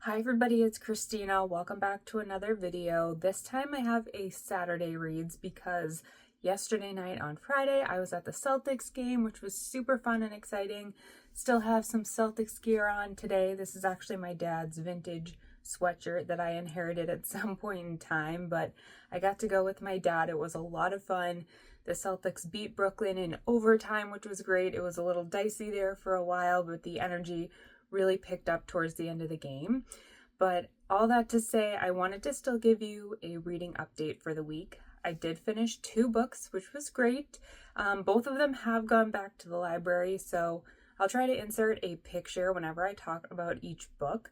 Hi everybody, it's Christina. Welcome back to another video. This time I have a Saturday reads because yesterday night on Friday I was at the Celtics game, which was super fun and exciting. Still have some Celtics gear on today. This is actually my dad's vintage sweatshirt that I inherited at some point in time, but I got to go with my dad. It was a lot of fun. The Celtics beat Brooklyn in overtime, which was great. It was a little dicey there for a while, but the energy really picked up towards the end of the game. But all that to say, I wanted to still give you a reading update for the week. I did finish 2 books, which was great. Both of them have gone back to the library, so I'll try to insert a picture whenever I talk about each book.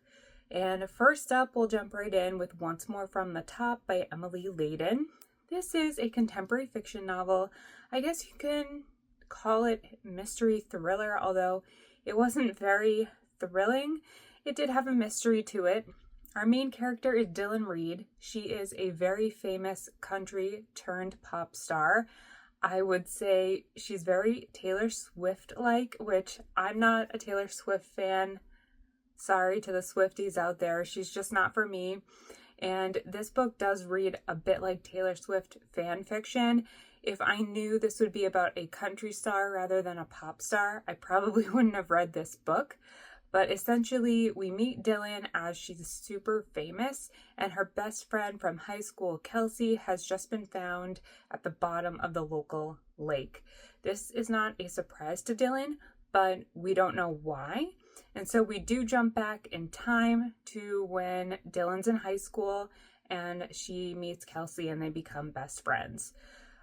And first up, we'll jump right in with Once More from the Top by Emily Layden. This is a contemporary fiction novel. I guess you can call it mystery thriller, although it wasn't very thrilling. It did have a mystery to it. Our main character is Dylan Reed. She is a very famous country turned pop star. I would say she's very Taylor Swift-like, which I'm not a Taylor Swift fan. Sorry to the Swifties out there. She's just not for me. And this book does read a bit like Taylor Swift fan fiction. If I knew this would be about a country star rather than a pop star, I probably wouldn't have read this book. But essentially, we meet Dylan as she's super famous, and her best friend from high school, Kelsey, has just been found at the bottom of the local lake. This is not a surprise to Dylan, but we don't know why. And so we do jump back in time to when Dylan's in high school and she meets Kelsey and they become best friends.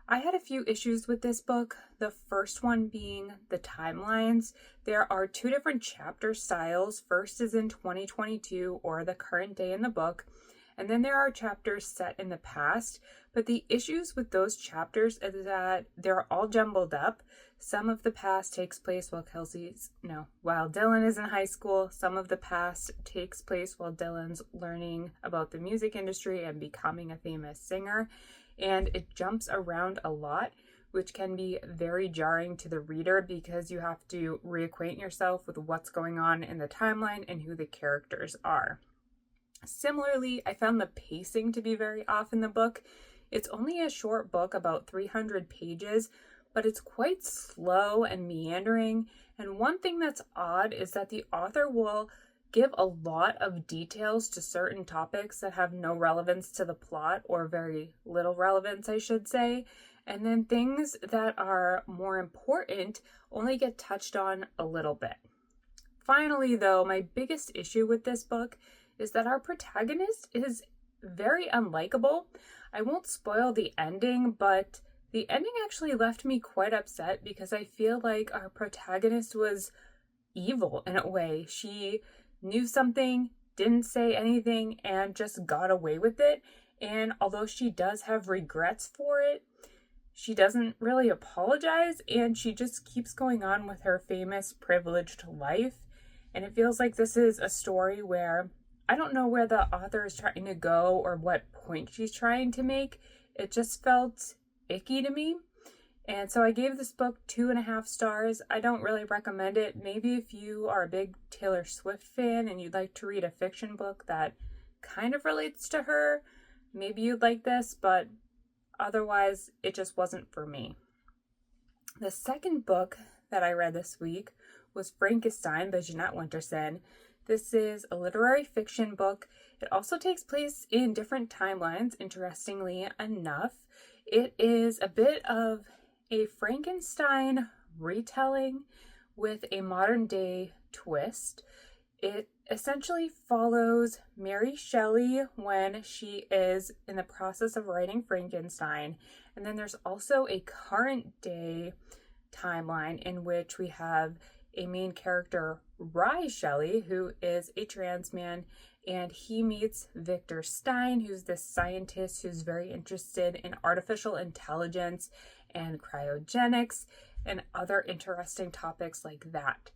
I had a few issues with this book, the first one being the timelines. There are 2 different chapter styles. First is in 2022, or the current day in the book, and then there are chapters set in the past. But the issues with those chapters is that they're all jumbled up. Some of the past takes place while Dylan is in high school. Some of the past takes place while Dylan's learning about the music industry and becoming a famous singer. And it jumps around a lot, which can be very jarring to the reader because you have to reacquaint yourself with what's going on in the timeline and who the characters are. Similarly, I found the pacing to be very off in the book. It's only a short book, about 300 pages, but it's quite slow and meandering. And one thing that's odd is that the author will give a lot of details to certain topics that have no relevance to the plot, or very little relevance, I should say. And then things that are more important only get touched on a little bit. Finally, though, my biggest issue with this book is that our protagonist is very unlikable. I won't spoil the ending, but the ending actually left me quite upset because I feel like our protagonist was evil in a way. She knew something, didn't say anything, and just got away with it. And although she does have regrets for it, she doesn't really apologize, and she just keeps going on with her famous privileged life. And it feels like this is a story where I don't know where the author is trying to go or what point she's trying to make. It just felt icky to me. And so I gave this book 2.5 stars. I don't really recommend it. Maybe if you are a big Taylor Swift fan and you'd like to read a fiction book that kind of relates to her, maybe you'd like this, but otherwise it just wasn't for me. The second book that I read this week was Frankissstein by Jeanette Winterson. This is a literary fiction book. It also takes place in different timelines, interestingly enough. It is a bit of a Frankissstein retelling with a modern day twist. It essentially follows Mary Shelley when she is in the process of writing Frankenstein. And then there's also a current day timeline in which we have a main character, Rye Shelley, who is a trans man, and he meets Victor Stein, who's this scientist who's very interested in artificial intelligence and cryogenics and other interesting topics like that.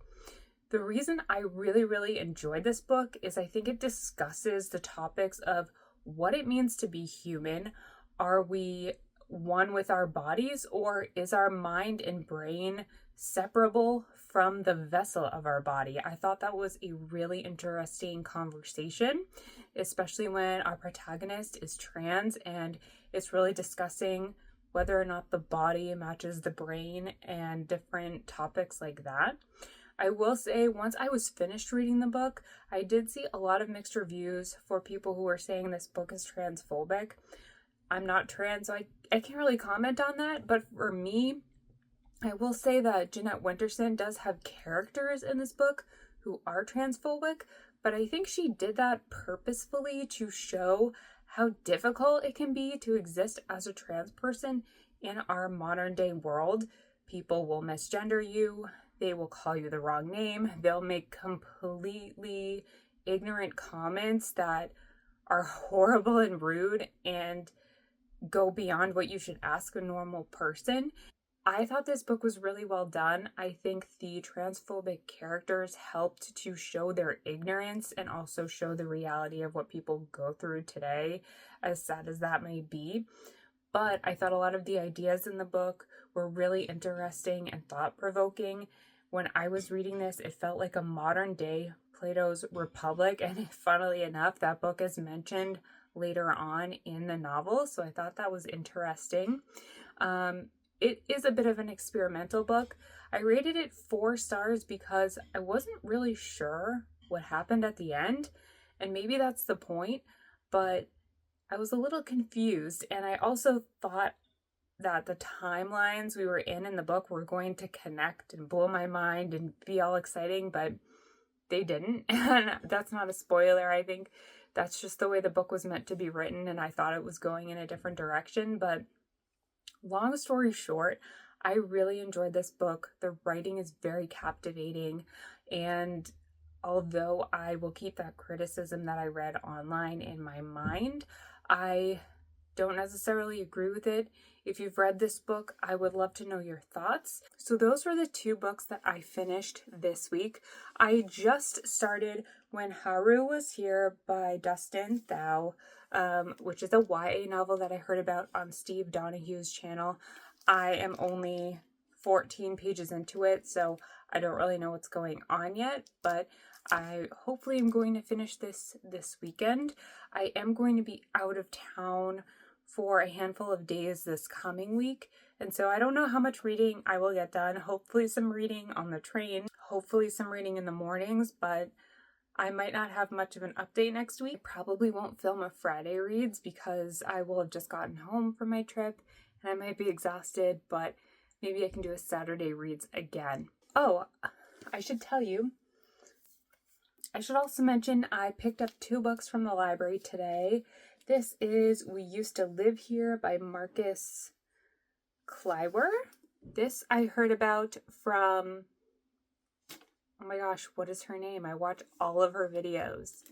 The reason I really enjoyed this book is I think it discusses the topics of what it means to be human. Are we one with our bodies, or is our mind and brain separable from the vessel of our body. I thought that was a really interesting conversation, especially when our protagonist is trans and it's really discussing whether or not the body matches the brain and different topics like that. I will say, once I was finished reading the book, I did see a lot of mixed reviews for people who were saying this book is transphobic. I'm not trans, so I can't really comment on that, but for me, I will say that Jeanette Winterson does have characters in this book who are transphobic, but I think she did that purposefully to show how difficult it can be to exist as a trans person in our modern day world. People will misgender you, they will call you the wrong name, they'll make completely ignorant comments that are horrible and rude and go beyond what you should ask a normal person. I thought this book was really well done. I think the transphobic characters helped to show their ignorance and also show the reality of what people go through today, as sad as that may be. But I thought a lot of the ideas in the book were really interesting and thought-provoking. When I was reading this, it felt like a modern day Plato's Republic, and funnily enough, that book is mentioned later on in the novel, so I thought that was interesting. It is a bit of an experimental book. I rated it 4 stars because I wasn't really sure what happened at the end, and maybe that's the point, but I was a little confused, and I also thought that the timelines we were in the book were going to connect and blow my mind and be all exciting, but they didn't, and that's not a spoiler. I think that's just the way the book was meant to be written, and I thought it was going in a different direction, but long story short, I really enjoyed this book. The writing is very captivating, and although I will keep that criticism that I read online in my mind, I don't necessarily agree with it. If you've read this book, I would love to know your thoughts. So those were the 2 books that I finished this week. I just started When Haru Was Here by Dustin, Thao, which is a YA novel that I heard about on Steve Donahue's channel. I am only 14 pages into it, so I don't really know what's going on yet, but I hopefully am going to finish this weekend. I am going to be out of town for a handful of days this coming week, and so I don't know how much reading I will get done. Hopefully some reading on the train, hopefully some reading in the mornings, but I might not have much of an update next week. Probably won't film a Friday reads because I will have just gotten home from my trip and I might be exhausted, but maybe I can do a Saturday reads again. Oh, I should tell you, I should also mention I picked up 2 books from the library today. This is We Used to Live Here by Marcus Kleiber. This I heard about from, oh my gosh, what is her name? I watch all of her videos.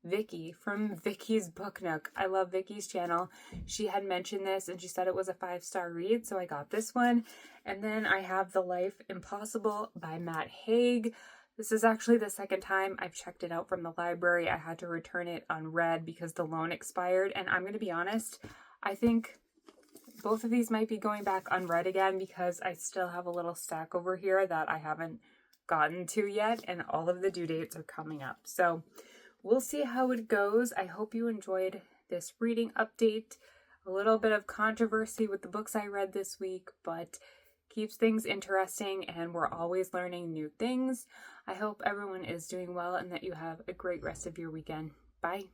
Vicky from Vicky's Book Nook. I love Vicky's channel. She had mentioned this and she said it was a 5-star read, so I got this one. And then I have The Life Impossible by Matt Haig. This is actually the second time I've checked it out from the library. I had to return it unread because the loan expired, and I'm going to be honest, I think both of these might be going back unread again because I still have a little stack over here that I haven't gotten to yet, and all of the due dates are coming up. So we'll see how it goes. I hope you enjoyed this reading update. A little bit of controversy with the books I read this week, but keeps things interesting and we're always learning new things. I hope everyone is doing well and that you have a great rest of your weekend. Bye.